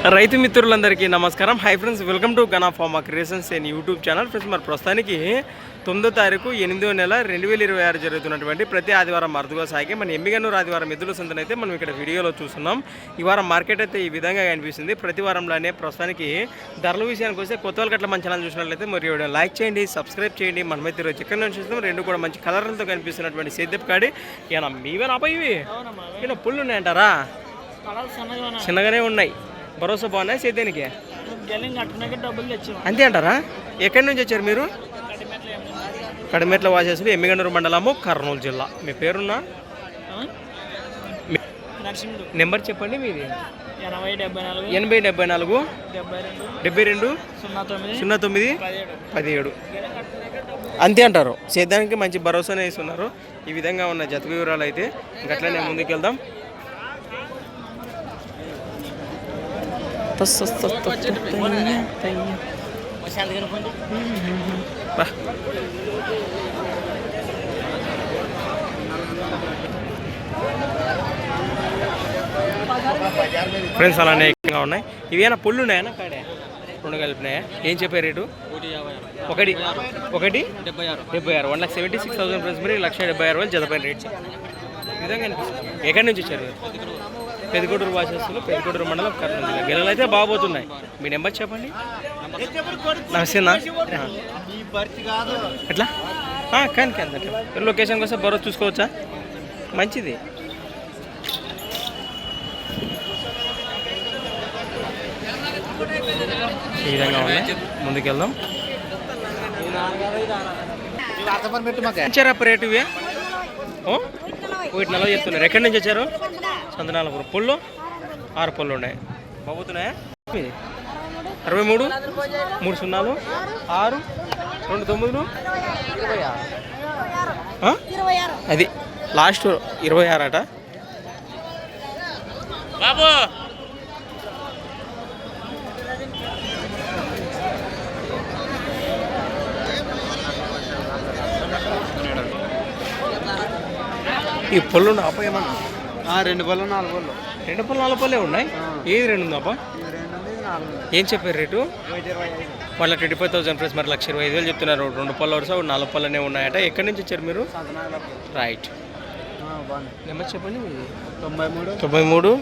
రైతు మిత్రులందరికీ నమస్కారం. Hi friends, welcome to Gana pharma creations and YouTube channel. Friends, మరి ప్రస్తుతానికి 9వ తారీఖు 8వ నెల 2026 జరుగుతున్నటువంటి ప్రతి ఆదివారం అరుదుగా సాగి మన ఎమ్మిగనూరు ఆదివారం ఎద్దుల సంతనైతే మనం ఇక్కడ వీడియోలో చూస్తున్నాం. ఈ వారం మార్కెట్ అయితే ఈ విధంగా కనిపిస్తుంది. ప్రతి వారంలోనే ప్రస్తుతానికి ధరల విషయానికి వస్తే కొత్త వాళ్ళకి అట్లా మన ఛానల్ చూసినట్లయితే మరి లైక్ చేయండి, సబ్స్క్రైబ్ చేయండి. మనమైతే ఈరోజు చికెన్ నుంచి చూస్తున్నాం. రెండు కూడా మంచి కలర్లతో కనిపిస్తున్నటువంటి సేద్యపు కాడి. ఏనా మీవేనా అబ్బాయి? ఇవి ఇలా పుల్లు ఉన్నాయంటారా? చిన్నగానే ఉన్నాయి. భరోసా బాగున్నాయి సేద్యానికి? అంతే అంటారా? ఎక్కడి నుంచి వచ్చారు మీరు? కడిమెట్ల వాసేసులు, ఎమ్మిగనూరు మండలము, కర్నూలు జిల్లా. మీ పేరున్నా నెంబర్ చెప్పండి మీది. 8074 72 09 17. అంతే అంటారు. సేద్యానికి మంచి భరోసానే ఇస్తున్నారు. ఈ విధంగా ఉన్న జత వివరాలు అయితే గట్లనే ముందుకెళ్దాం. ఫ్రెండ్స్, అలానే ఎక్కువగా ఉన్నాయి. ఇవేనా పుల్లు ఉన్నాయన్నా? కాడే రెండు కలిపినాయా? ఏం చెప్పారు రేటు? ఒకటి 76. 1,76,000 ఫ్రెండ్స్. మరి 1,76,000 జత పైన రేట్ ఈ విధంగా అనిపిస్తుంది. ఎక్కడి నుంచి వచ్చారు? పెదకొడూరు వాసేస్తులు, పెదకొడూరు మండలం, కర్నూలు జిల్లా. గిల్లలు అయితే బాగోతున్నాయి. మీ నెంబర్ చెప్పండి. నమస్తేనా? ఎట్లా కానీ అట్లా లొకేషన్కి వస్తే బరో చూసుకోవచ్చా? మంచిది. ఈ విధంగా ఉన్నాయి. ముందుకెళ్దాం. రేటు ఇవే 1,40 చెప్తున్నారు. ఎక్కడి నుంచి వచ్చారు? చందనాలపురం. పుల్లు 6 పుల్లు ఉన్నాయి. బాగుతున్నాయా? 63 30 6 29 అది లాస్ట్ 26 అట బాబు. ఈ పళ్ళు అప్ప ఏమన్నా? 2 పళ్ళు 4 పళ్ళు. 2 పళ్ళు 4 పళ్ళే ఉన్నాయి. ఏది 2 ఉంది అప్ప? ఏం చెప్పారు రేటు? 1,25,000 ఫ్రెండ్స్. మరి 1,25,000 చెప్తున్నారు. 2 పళ్ళు వరుస 4 పళ్ళనే ఉన్నాయట. ఎక్కడి నుంచి వచ్చారు మీరు? రైట్. నెంబర్ చెప్పండి. 93 47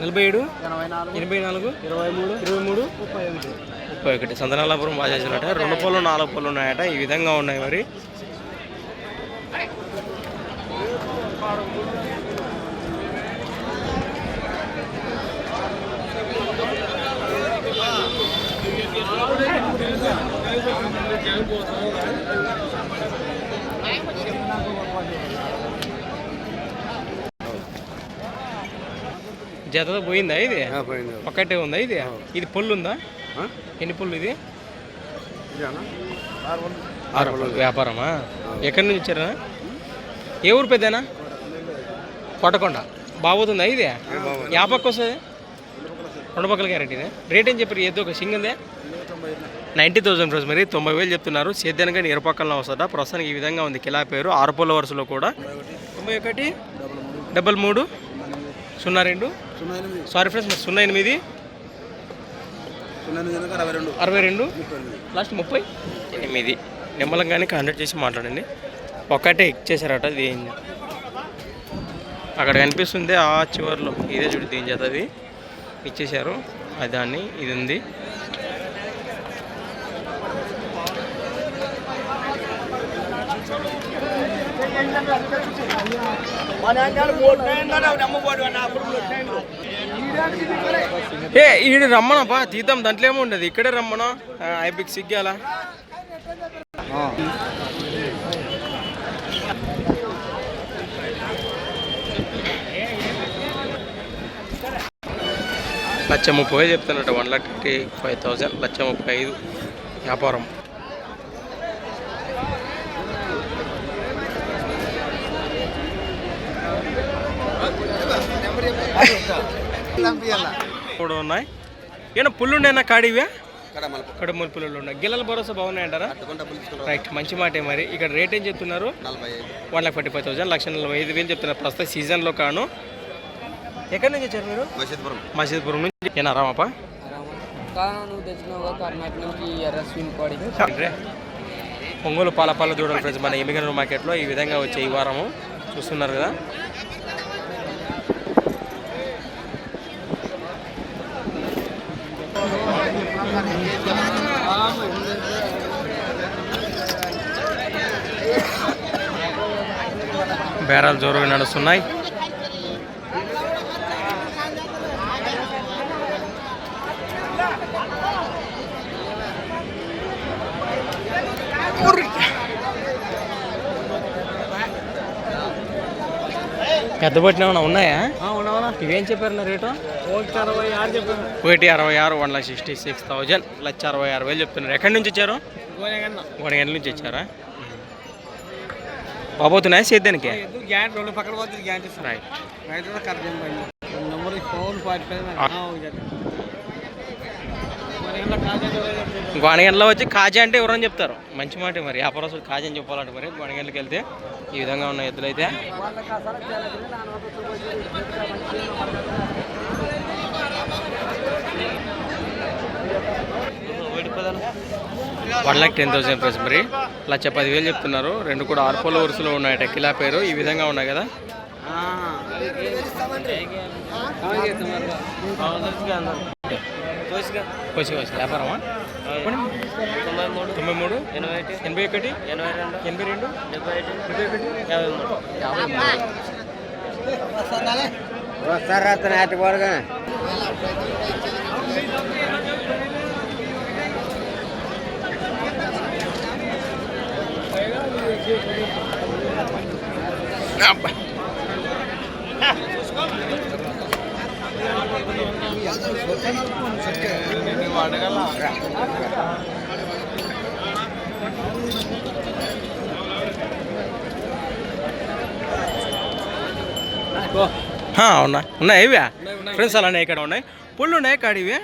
84 84 23 31 సంతనాలపురం బాగా చేసినట్ట. 2 పళ్ళు 4 పళ్ళు ఉన్నాయట. ఈ విధంగా ఉన్నాయి. మరి జతతో పోయిందా? ఇది ఒక్కటే ఉందా? ఇది పుల్లు ఉందా? ఎన్ని పుల్లు? ఇది 6 పుల్లు. వ్యాపారమా? ఎక్కడి నుంచి వచ్చారా? ఏ ఊరు పెద్దనా? కొట్టకొండ. బాగుతుందా? ఇది యాపక్క వస్తుంది. 2 పక్కల గ్యారెంటీ. రేట్ ఏం చెప్పారు? ఏదో ఒక సింగిందే 90,000 ఫ్రెండ్స్. మరి 90,000 చెప్తున్నారు. సేద్యానికి ఇరుపక్కల వస్తుందా? ప్రస్తుతానికి ఈ విధంగా ఉంది. కిలా పేరు 6 పుల్ల వరుసలో కూడా 91 33 02 సారీ ఫ్రెండ్స్. 08 62 లాస్ట్ 38 నిమ్మలంగానే కాంటాక్ట్ చేసి మాట్లాడండి. ఒక్కటే ఇచ్చేసారట. ఇది అక్కడ కనిపిస్తుంది ఆ చివరిలో. ఇదే చూడు దీని చేత అది ఇచ్చేసారు. దాన్ని ఇది ఉంది. ఈడు రమ్మనపా తీద్దాం. దాంట్లో ఏమో ఉండదు. ఇక్కడే రమ్మనా ఐపిక్ సిగ్గాల. లక్ష 30 చెప్తున్నట్టు. 1,35,000 1,35,000 వ్యాపారం. కూడా ఉన్నాయి. ఏమన్నా పుల్లు ఉన్నాయన్నా? కాడివే కడుమూలు పుల్లలు ఉన్నాయి. గిల్లల భరోసా బాగున్నాయంటారా? రైట్, మంచి మాటే. మరి ఇక్కడ రేట్ ఏం చెప్తున్నారు? 1,45,000 1,45,000 చెప్తున్నారు. ప్రస్తుతం సీజన్లో కాను ఎక్కడి నుంచి వచ్చారు మీరు? మసీద్పురం నుంచి. ఏనా రామప్ప? నువ్వు తెచ్చినావు కర్ణాటక నుంచి ఎర్రస్విన్పాడి. ఒంగోలు పాల దూడలు ఫ్రెండ్స్ మన ఎమ్మిగనూరు మార్కెట్లో ఈ విధంగా వచ్చే ఈ వారము చూస్తున్నారు కదా. బేరాలు జోరుగా నడుస్తున్నాయి. పెద్ద పట్టిన ఉన్నాయా? ఇవేం చెప్పారు నా రేటు? 166 చెప్పాను. 166 1,66,000 1,66,000 చెప్తున్నారు. ఎక్కడి నుంచి వచ్చారు? గొడగండ్ల నుంచి వచ్చారా? బాబోతున్నాయా సేద్యానికి? గొడగండ్లో వచ్చి కాజా అంటే ఎవరని చెప్తారు? మంచి మాట మరి. వ్యాపారస్తులు కాజా అని చెప్పాలంటే మరి గొడగండ్లకి వెళ్తే ఈ విధంగా ఉన్న ఎద్దులు అయితే వాళ్ళకి 10,000 ప్రైస్ మరి 1,10,000 చెప్తున్నారు. రెండు కూడా 6 పళ్ళ వరుసలో ఉన్నాయట. కిలా పేరు ఈ విధంగా ఉన్నాయి కదా. వ్యాపారమా? 93 81 82 ఉన్నాయి ఇవే ఫ్రెండ్స్. అలానే ఇక్కడ ఉన్నాయి పళ్ళు ఉన్నాయి కాడ. ఇవే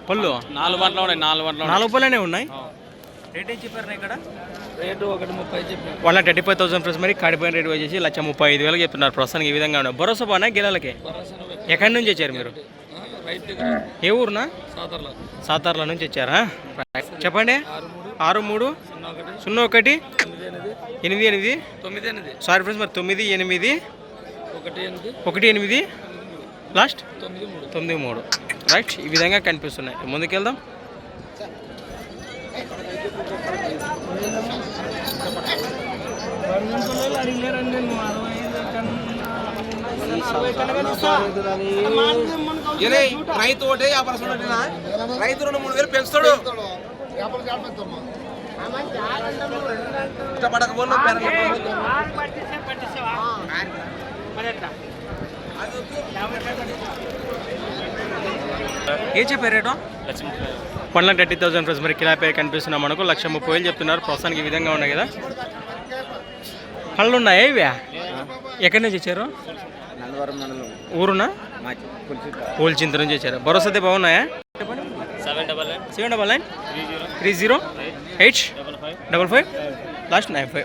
పళ్ళు 4 గంటలు ఉన్నాయి. 4 పళ్ళనే ఉన్నాయి. రేట్ ఏం చెప్పారు ఇక్కడ? రేటు 130 చెప్పాను. 135,000 ఫ్రెండ్స్ మరి. కాడిపోయిన రేటు వచ్చేసి 135,000 చెప్తున్నారు ప్రస్తుతానికి. ఈ విధంగా ఉన్నాయి. భరోసా బాగా గిలాలకి. ఎక్కడి నుంచి వచ్చారు మీరు? ఏ ఊరునా? సాతార్ల నుంచి వచ్చారా? చెప్పండి. 63 01 88 సారీ ఫ్రెండ్స్ మరి 98 18 లాస్ట్ 93 రైట్. ఈ విధంగా కనిపిస్తున్నాయి. ముందుకెళ్దాం. రైతు ఒకటే రైతు 2-3 వేలు పెంచుతాడు. ఏం చెప్పారు రేటు? 1,30,000 ఫ్రెండ్స్ మరి. కిలా పేరు కనిపిస్తున్నాం మనకు. 130,000 చెప్తున్నారు ప్రస్తుతానికి. ఈ విధంగా ఉన్నాయి కదా. పళ్ళు ఉన్నాయా ఇవే? ఎక్కడి నుంచి వచ్చారు? ఊరునా? పోల్చింత నుంచి వచ్చారు. భరోసా అయితే బాగున్నాయా? 799 30 855 లాస్ట్ 95.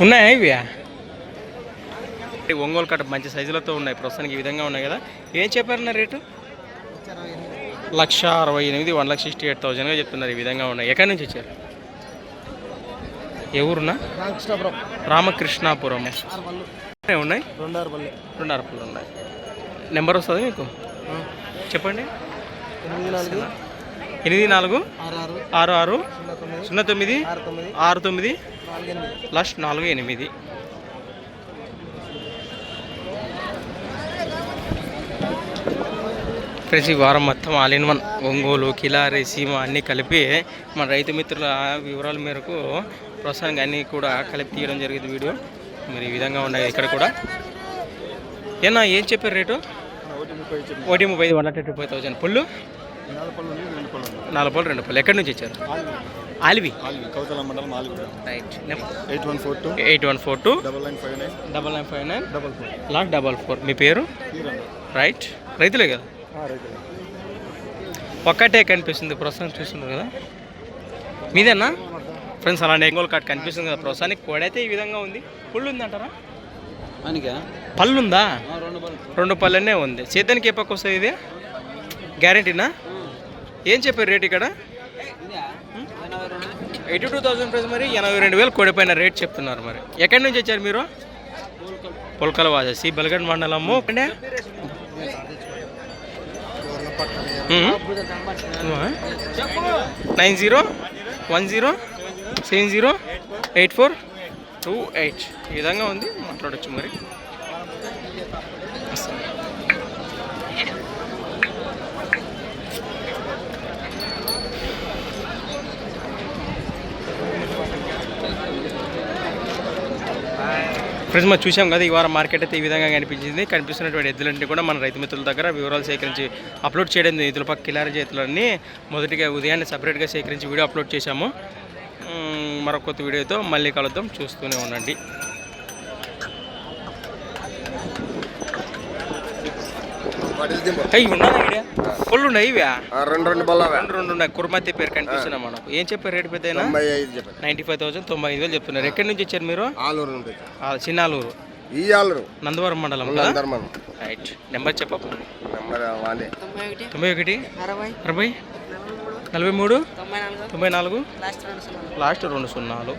ఉన్నాయా ఇవి? ఒంగోలు కట్ట మంచి సైజులతో ఉన్నాయి ప్రస్తుతానికి. ఈ విధంగా ఉన్నాయి కదా. ఏం చెప్పారు నా రేటు? 1,68,000 1,68,000 చెప్తున్నారు. ఈ విధంగా ఉన్నాయి. ఎక్కడి నుంచి వచ్చారు? ఏ ఊరున్నా? రామకృష్ణాపురం. ఉన్నాయి 2 పళ్ళు ఉన్నాయి. నెంబర్ వస్తుంది మీకు? చెప్పండి. 84 66 09 69 లాస్ట్ 48. ఫ్రెండ్స్ ఈ వారం మొత్తం all in one Ongole Kilari సీమ అన్నీ కలిపి మన రైతు మిత్రుల వివరాల మేరకు ప్రస్తుతానికి అన్నీ కూడా కలిపి తీయడం జరిగింది వీడియో. మరి ఈ విధంగా ఉన్నాయి ఇక్కడ కూడా. ఏనా ఏం చెప్పారు రేటు? 130 135,000. పుల్లు 4 పళ్ళు 2 పళ్ళు. ఎక్కడి నుంచి వచ్చారు? ఆలివి రైట్. 8142 9959 లాస్ట్ 44. మీ పేరు? రైట్. రైతులే కదా. ఒక్కటే కనిపిస్తుంది ప్రస్తుతం చూస్తున్నారు కదా. మీదేనా ఫ్రెండ్స్? అలాంటి ఎంగోల్ కార్డ్ కనిపిస్తుంది కదా ప్రస్తుతానికి. కోడి అయితే ఈ విధంగా ఉంది. పుళ్ళు ఉందంటారా? పళ్ళు ఉందా? 2 పళ్ళనే ఉంది. చేతానికి ఏ పక్క వస్తుంది ఇది? గ్యారెంటీనా? ఏం చెప్పారు రేట్ ఇక్కడ? 82,000 ప్రైస్. మరి 82,000 కోడి పైన రేట్ చెప్తున్నారు. మరి ఎక్కడి నుంచి వచ్చారు మీరు? పొలకల వాజసి బలగడ్ మండలము. అంటే 9010708428 ఈ విధంగా ఉంది. మాట్లాడచ్చు మరి. ఫ్రెండ్స్ మనం చూసాం కదా, ఈ వారం మార్కెట్ అయితే ఈ విధంగా కనిపిస్తున్నటువంటి ఎద్దులన్నీ కూడా మన రైతు మిత్రుల దగ్గర వివరాలు సేకరించి అప్లోడ్ చేయడం. ఎద్దుల పక్క కిలారి చేతులన్నీ మొదటిగా ఉదయాన్నే సపరేట్గా సేకరించి వీడియో అప్లోడ్ చేశాము. మరొక కొత్త వీడియోతో మళ్ళీ కలుద్దాం. చూస్తూనే ఉండండి. అవి ఉన్నాయి ఐడియా పళ్ళు ఉన్నాయి. ఇవి రెండు ఉన్నాయి. కుర్మతి పేరు కనిపిస్తున్నాయి మనకు. ఏం చెప్పారు రేటు? పెద్ద 95,000 95,000 చెప్తున్నారు. ఎక్కడి నుంచి వచ్చారు మీరు? చిన్నాలూరు నందవరం మండలం. రైట్. నెంబర్ చెప్ప. 91 60 43 94 లాస్ట్ 2 0.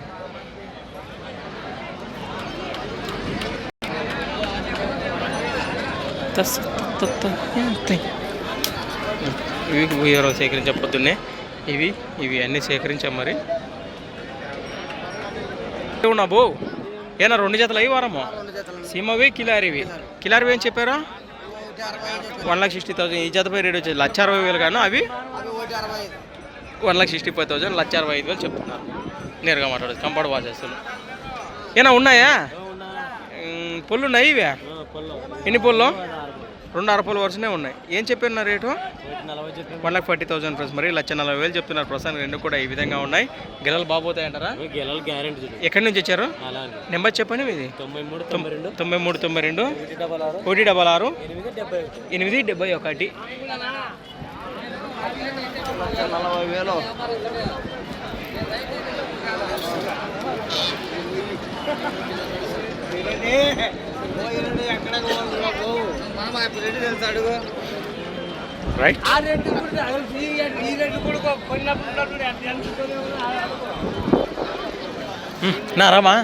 ఇవి వివరాలు సేకరించబోతున్నాయి. ఇవి అన్నీ సేకరించాం. మరి ఉన్నా బో ఏనా 2 జతలు అయ్యి వారము సీమవి కిలారివి ఏం చెప్పారా? 1,60,000. ఈ జతపై రేట్ వచ్చేది 1,60,000 కానీ అవి 1,65,000 1,65,000 చెప్తున్నారు. నేరుగా మాట్లాడదు. కంపౌండ్ వాచేస్తారు. ఏనా ఉన్నాయా? పొల్లు ఉన్నాయి. ఇవే ఎన్ని పొల్లు? 2 అరపొల వరుసనే ఉన్నాయి. ఏం చెప్పారు నా రేటు? 1,40,000 ప్లస్. మరి 1,40,000 చెప్తున్నారు ప్రస్తుతానికి. 2 కూడా ఈ విధంగా ఉన్నాయి. గిల్లలు బాగుపోతాయి అంటారా? ఎక్కడి నుంచి వచ్చారు? నెంబర్ చెప్పండి మీది. 93 92 166 871. 40,000. రైట్. రామా